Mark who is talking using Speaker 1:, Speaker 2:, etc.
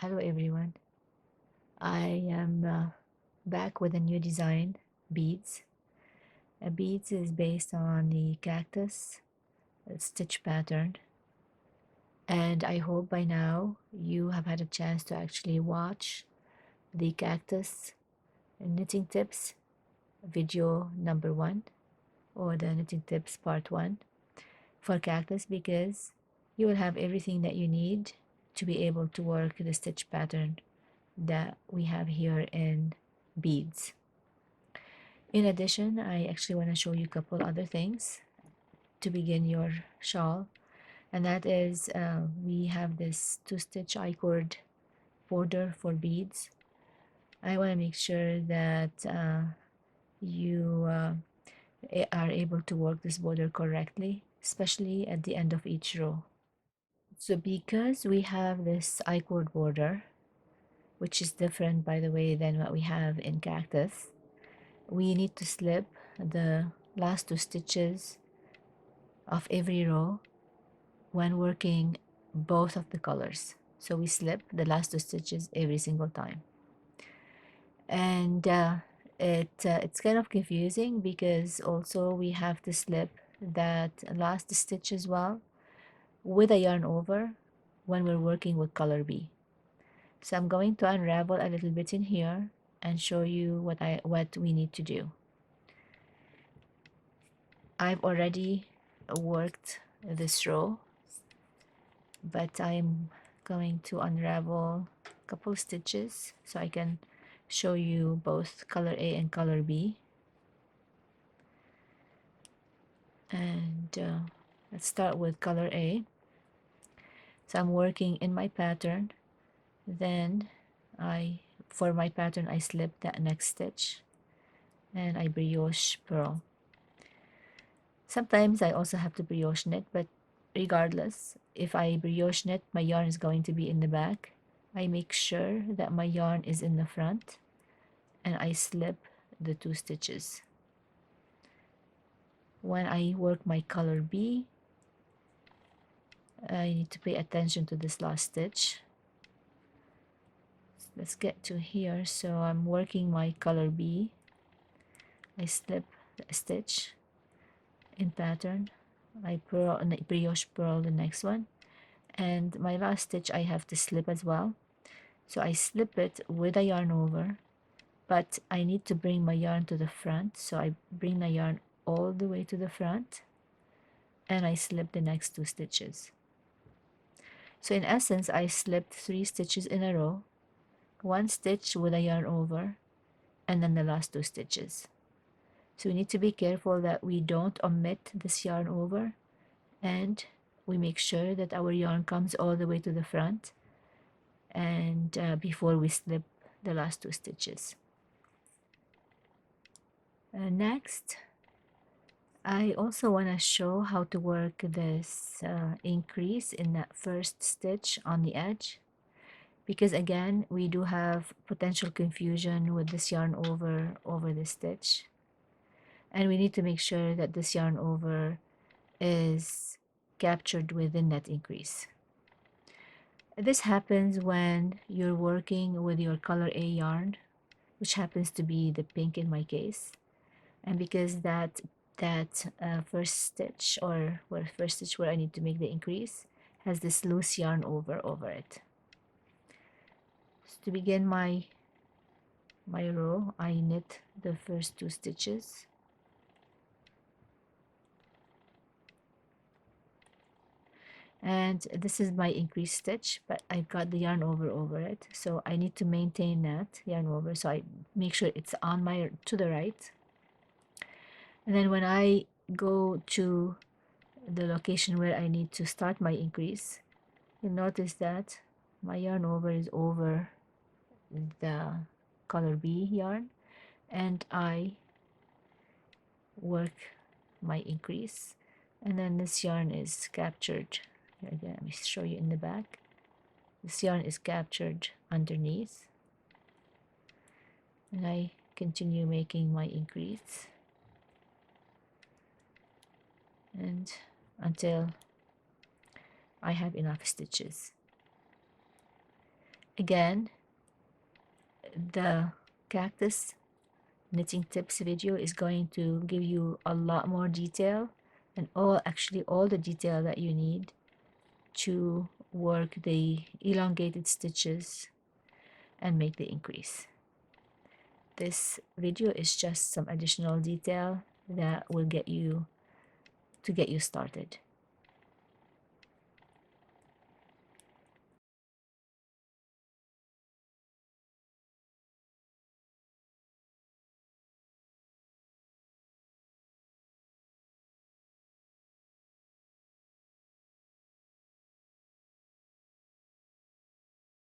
Speaker 1: Hello everyone. I am back with a new design, beads. Beads is based on the cactus stitch pattern, and I hope by now you have had a chance to actually watch the cactus knitting tips video number 1 or the knitting tips part 1 for cactus, because you will have everything that you need to be able to work the stitch pattern that we have here in beads. In addition, I actually want to show you a couple other things to begin your shawl, and that is we have this 2-stitch I-cord border for beads. I want to make sure that you are able to work this border correctly, especially at the end of each row. So because we have this I-cord border, which is different by the way than what we have in cactus, we need to slip the last 2 stitches of every row when working both of the colors. So we slip the last 2 stitches every single time, and it's kind of confusing because also we have to slip that last stitch as well with a yarn over when we're working with color B. So I'm going to unravel a little bit in here and show you what we need to do. I've already worked this row, but I'm going to unravel a couple stitches so I can show you both color A and color B. And let's start with color A. So I'm working in my pattern, then for my pattern I slip that next stitch and I brioche purl. Sometimes I also have to brioche knit, but regardless, if I brioche knit, my yarn is going to be in the back. I make sure that my yarn is in the front and I slip the 2 stitches. When I work my color B, I need to pay attention to this last stitch. Let's get to here. So I'm working my color B. I slip a stitch in pattern. I purl and brioche purl the next one, and my last stitch I have to slip as well. So I slip it with a yarn over, but I need to bring my yarn to the front. So I bring the yarn all the way to the front and I slip the next 2 stitches. So in essence, I slipped 3 stitches in a row, 1 stitch with a yarn over, and then the last 2 stitches. So we need to be careful that we don't omit this yarn over, and we make sure that our yarn comes all the way to the front and before we slip the last 2 stitches. Next, I also want to show how to work this increase in that first stitch on the edge, because again we do have potential confusion with this yarn over this stitch, and we need to make sure that this yarn over is captured within that increase. This happens when you're working with your color A yarn, which happens to be the pink in my case, and because that first stitch where I need to make the increase has this loose yarn over it. So to begin my row, I knit the first 2 stitches, and this is my increase stitch, but I've got the yarn over it, so I need to maintain that yarn over, so I make sure it's on my to the right. And then when I go to the location where I need to start my increase, you'll notice that my yarn over is over the color B yarn, and I work my increase, and then this yarn is captured. Again, let me show you in the back. This yarn is captured underneath, and I continue making my increase and until I have enough stitches. Again, the Cactus knitting tips video is going to give you a lot more detail, and actually all the detail that you need to work the elongated stitches and make the increase. This video is just some additional detail that will get you started.